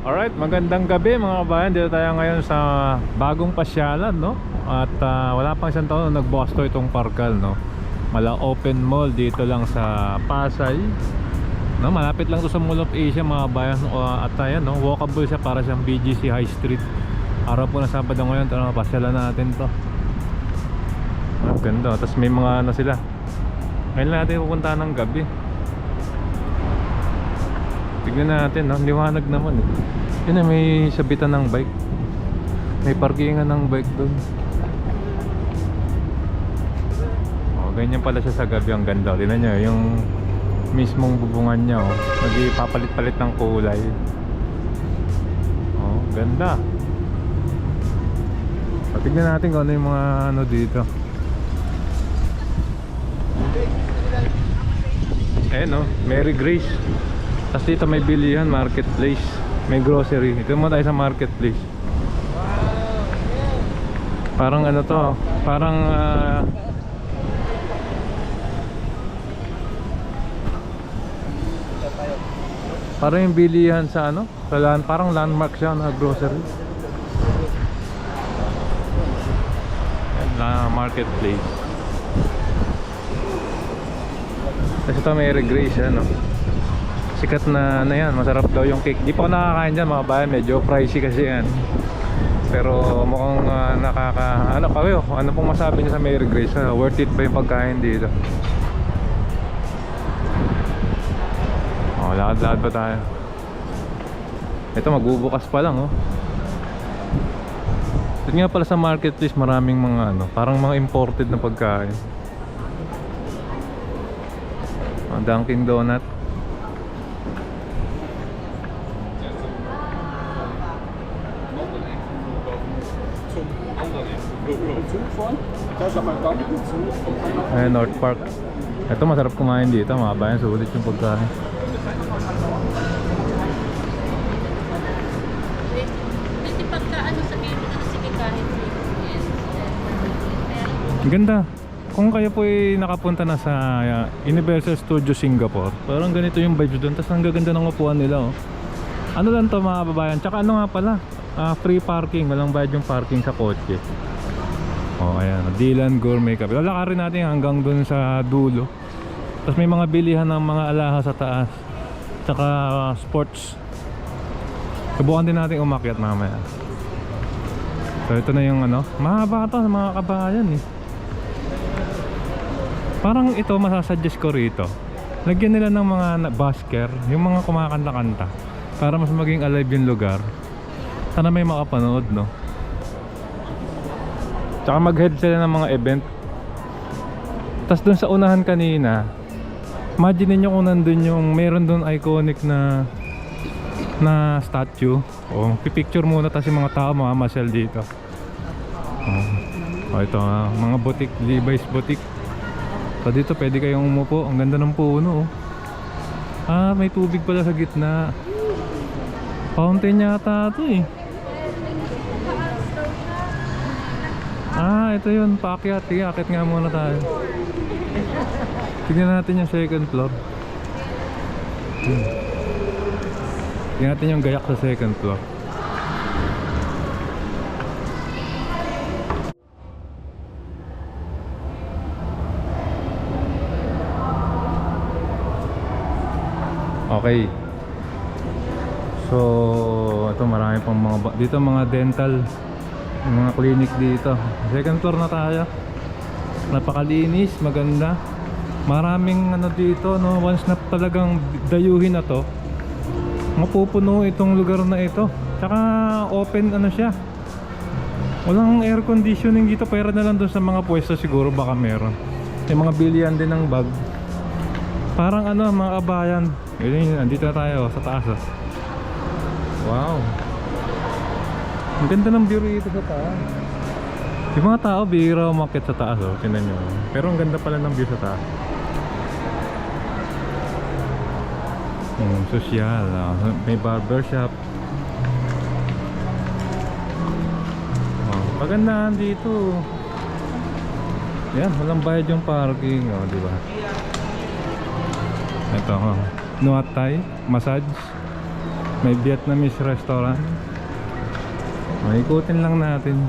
Alright, magandang gabi mga kabayan. Dito tayo ngayon sa bagong pasyalan, no? At wala pang isang taon na nagbukas to itong Parkal, no? Mala open mall dito lang sa Pasay, no? Malapit lang to sa Mall of Asia mga kabayan. At ayan, no? Walkable siya, para siyang BGC High Street. Araw po na Sabado ngayon. Tara, pasyalan natin to. Ang ganda. Tapos may mga ano sila. Ngayon natin pupunta ng gabi. Tignan natin, no? Liwanag naman eh. Yun na, may sabitan ng bike. May parkingan ng bike doon. Oh, ganyan pala siya sa gabi. Ang ganda. Tignan nyo, yung mismong bubungan niya, oh. Nagpapalit-palit ng kulay. Oh, ganda. So, tignan natin kung ano yung mga ano dito. Ayan, no? Mary Grace. Tapos dito may bilihan, marketplace. May grocery. Ito mo tayo sa marketplace. Parang ano to, parang parang yung bilihan sa ano, parang landmark siya na grocery. Na marketplace. Tapos ito may Grace, ano. Sikat na yan, masarap daw yung cake. Di pa ako nakakain dyan mga bayan, medyo pricey kasi yan. Pero mukhang ano pa kayo, ano pong masabi niyo sa Mary Grace? Worth it ba yung pagkain dito? Oh, lakad-lakad pa tayo. Ito magbubukas pa lang, oh. Ito nga pala sa marketplace, maraming mga ano, parang mga imported na pagkain. Dunkin Donut. Ayan, North Park. Ito masarap kumain dito mga bayan, sulit yung pagkain. Ganda. Kung kayo po ay nakapunta na sa Universal Studios Singapore, parang ganito yung vibes doon. Tapos ang gaganda ng upuan nila, oh. Ano lang to mga babayan. Tsaka ano nga pala, free parking. Walang bayad yung parking sa kotse. Oh, ayan, Dylan Gourmet Cafe. Lalakarin natin hanggang dun sa dulo. Tapos may mga bilihan ng mga alahas sa taas. Tsaka sports. Subukan din natin umakyat mamaya. So ito na yung ano, mahaba to sa mga kabayan eh. Parang ito masasuggest ko rito. Lagyan nila ng mga busker, yung mga kumakanta-kanta, para mas maging alive yung lugar. Sana may makapanood, no? Tsaka mag-head sila ng mga event. Tapos dun sa unahan kanina, imagine niyo kung nandun yung meron dun iconic na statue. O, pipicture muna tapos yung mga tao mamamasyal dito. O ito, mga boutique, Levi's boutique. So dito pwede kayong umupo. Ang ganda ng puno, oh. May tubig pala sa gitna. Fountain yata ito eh. Ito yun, paakyat. Sige, akit nga muna tayo. Tignan natin yung second floor. Tignan natin yung gayak sa second floor. Okay. So, ito marami pang mga dito mga dental, mga clinic dito. Second floor na tayo. Napakalinis, maganda. Maraming ano dito, no, once na talagang dayuhin na to, mapupuno itong lugar na ito. Tsaka open ano siya. Walang air conditioning dito, pera na lang doon sa mga pwesto siguro baka meron. May mga bilihan din ng bag. Parang ano, mga kabayan. Yun, andito na tayo sa taas oh. Wow. Ang ganda ng view rito sa taas. Yung mga tao bihira umakyat sa taas oh. Tingnan nyo. Pero ang ganda pala ng view sa taas. Social oh. May barbershop. Oh, pagandahan dito. Yan, walang bayad yung parking oh, di ba? Ito oh. Nuat Thai, massage. May Vietnamese restaurant. Ikutin lang natin.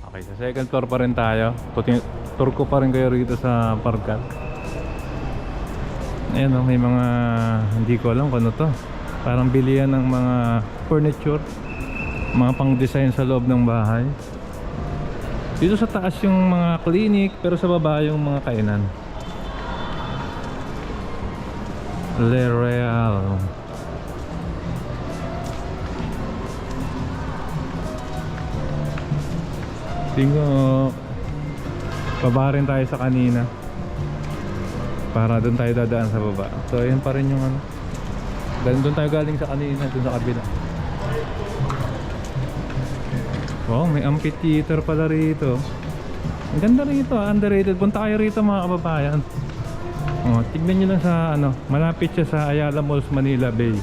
Okay, sa second floor pa rin tayo. Tour ko pa rin kayo rito sa Parkat. Ayan o, may mga hindi ko alam kung ano to. Parang bilihan ng mga furniture, mga pang design sa loob ng bahay. Dito sa taas yung mga clinic, pero sa baba yung mga kainan. Le Real. Tingko, baba rin tayo sa kanina para doon tayo dadaan sa baba. So ayan pa rin yung ano, doon tayo galing sa kanina, doon sa kabila. Wow, may amphitheater pala rito. Ang ganda rito, underrated. Punta kayo rito mga kababayan. Oh, tignan nyo lang sa ano, malapit siya sa Ayala Malls, Manila Bay.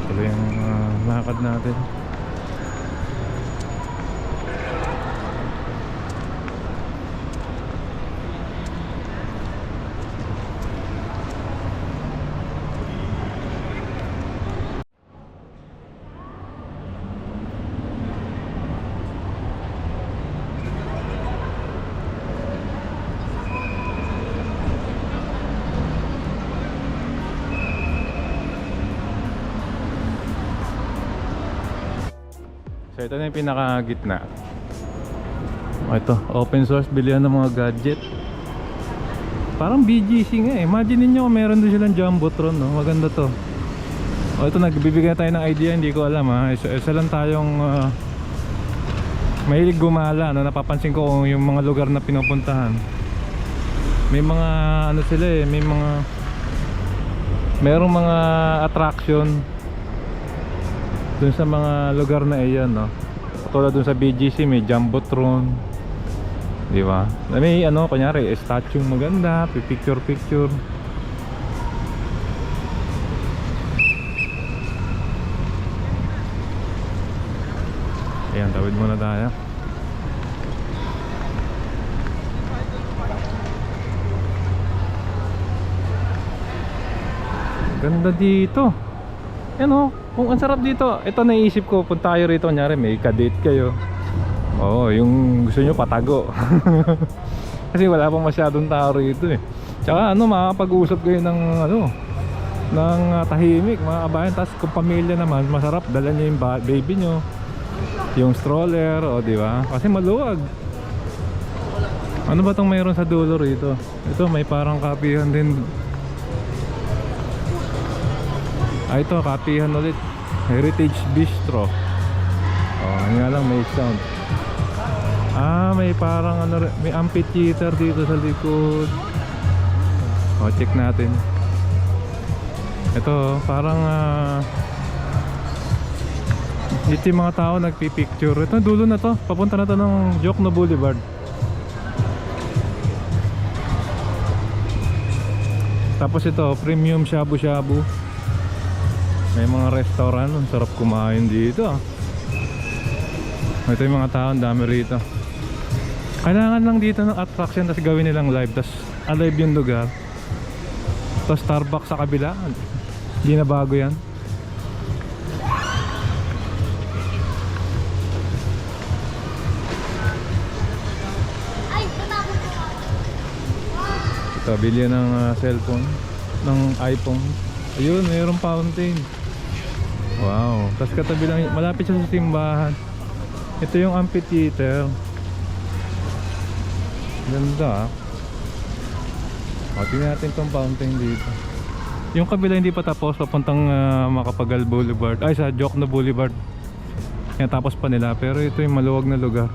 Tuloy ang lakad natin. So ito na yung pinaka-gitna. Ito, open source, bilihan ng mga gadget. Parang BGC nga eh. Imagine niyo kung meron din silang Jumbotron, no? Maganda to. O ito, nagbibigay tayo ng idea, hindi ko alam ha. Isa lang tayong mahilig gumala, no? Napapansin ko kung yung mga lugar na pinupuntahan. May mga ano sila eh, merong mga attraction dun sa mga lugar na iyan, no? Tulad dun sa BGC may Jumbotron, di ba? May ano, kunyari statue maganda, picture. Ayan, tawid muna tayo. Ganda dito. Yan o, kung ang sarap dito. Ito naisip ko, punta kayo rito, kunyari may ka-date kayo. Oo, yung gusto nyo patago. Kasi wala pang masyadong tao rito eh. Tsaka ano, makakapag-usap kayo ng ano, ng tahimik mga kabayan. Tapos kung pamilya naman, masarap, dala nyo yung baby nyo, yung stroller, o diba? Kasi maluwag. Ano ba itong mayroon sa dulo rito? Ito may parang kapihan din. Ito, kapihan ulit. Heritage Bistro. Oh, nga lang may sound. May parang ano, may amphitheater dito sa likod. O, check natin. Ito, parang dito yung mga tao nagpipicture. Ito, dulo na to. Papunta na to ng Jokno Boulevard. Tapos ito, premium shabu-shabu. May mga restaurant. Ang sarap kumain dito. Ito yung mga tao, ang dami rito. Kailangan lang dito ng attraction, tapos gawin nilang live, tapos alive yung lugar. Tapos Starbucks sa kabila. Hindi na bago yan. Ito, bilhin ng cellphone, ng iPhone. Ayun, mayroong fountain. Wow. Tapos katabi lang, malapit siya sa simbahan. Ito yung amphitheater. Ganda. Tingnan natin tong fountain dito. Yung kabila hindi pa tapos, papuntang Macapagal Boulevard. Ay, sa Jokno Boulevard. Yan, tapos pa nila. Pero ito yung maluwag na lugar.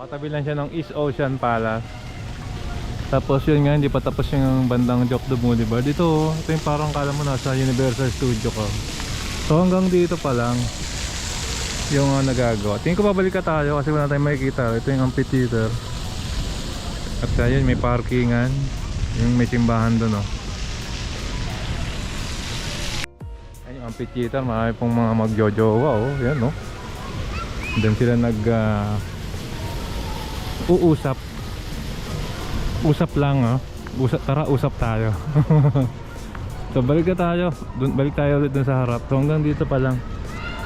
Katabi lang siya ng East Ocean Palace. Tapos yun nga, hindi pa tapos yung bandang Jokno Boulevard. Ito yung parang kala mo nasa Universal Studio ko. So hanggang dito pa lang yung nagagawa. Tingin ko babalik ka tayo kasi wala tayong makikita. Ito yung amphitheater. At yun, may parkingan. Yung may simbahan doon, oh. Ayun yung amphitheater, marami pong mga magjojowa, oh. Yan, oh. Doon sila uusap. Usap lang, oh. Tara, usap tayo. So balik tayo. Balik tayo ulit dun sa harap. So hanggang dito pa lang.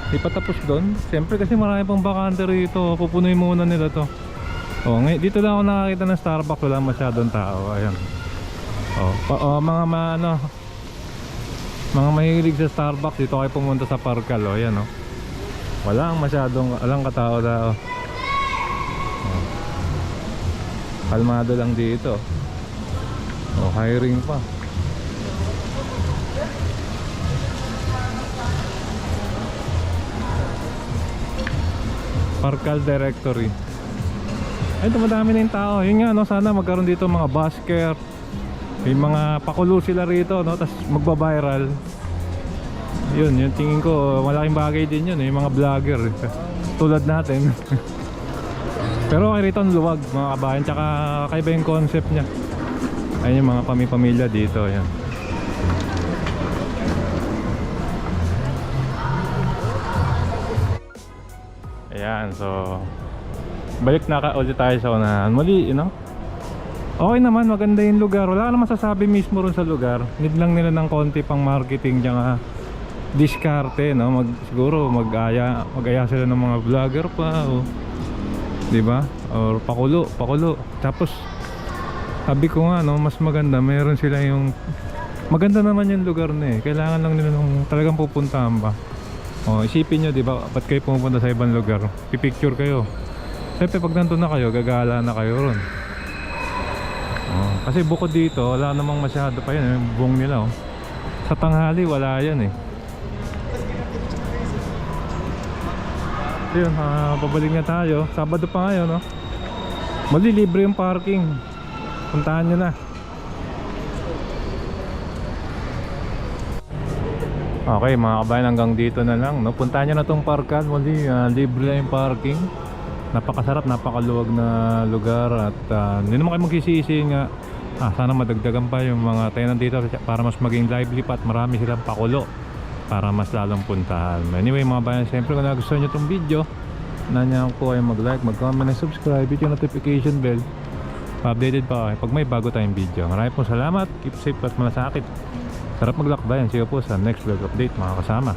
Di pa tapos doon. Siyempre kasi marami pang bakante rito. Pupunuin muna nila to. Ngayon dito lang ako nakakita ng Starbucks. Wala masyadong tao. Ayan. Mga mahilig sa Starbucks, dito kayo pumunta sa Parkal. Ayan, oh. Walang katao-tao. Kalmado lang dito. Hiring pa. Parkal Directory. Ay, madami na yung tao. Yun nga, no, sana magkaroon dito mga basker. May mga pakulo sila rito, no, tapos magba-viral. Yun, yung tingin ko malaking bagay din yun, yung mga vlogger tulad natin. Pero okay rito ang luwag, mga kabayan. Tsaka kakaiba yung concept niya. Ayun yung mga pamilya dito. Ayan. Ayan, so balik na ulit tayo sa unahan. Muli, okay naman, maganda yung lugar. Wala ka naman masasabi mismo ron sa lugar. Need lang nila ng konti pang marketing, tsaka diskarte, no? Siguro mag-aya sila ng mga vlogger pa, o diba? Or pakulo. Tapos sabi ko nga, no, mas maganda meron sila yung maganda naman yung lugar na eh. Kailangan lang nila ng talagang pupuntahan ba. Isipin nyo, diba, ba't kayo pumunta sa ibang lugar? Pipicture kayo. Siyempre pag nandun na kayo, gagala na kayo ron. Kasi bukod dito, wala namang masyado pa yan, yung buong nila, oh. Sa tanghali, wala yan eh. Ayun, babalik na tayo. Sabado pa ngayon, no? Mali, libre yung parking. Puntahan nyo na. Okay mga kabayan, hanggang dito na lang, no? Puntahan nyo na tong Parkal. Mali, libre lang yung parking. Napakasarap, napakaluwag na lugar. At hindi naman kayo magsisisi nga. Sana madagdagan pa yung mga tenant dito para mas maging lively pa at marami silang pakulo para mas lalong puntahan. Anyway mga bayan, siyempre kung nagustuhan nyo itong video, nanyahan ko kayo mag-like, mag-comment, and subscribe, hit yung notification bell, pa-updated pa pag may bago tayong video. Maraming pong salamat, keep safe at malasakit. Sarap maglakbayan. See you po sa next vlog update mga kasama.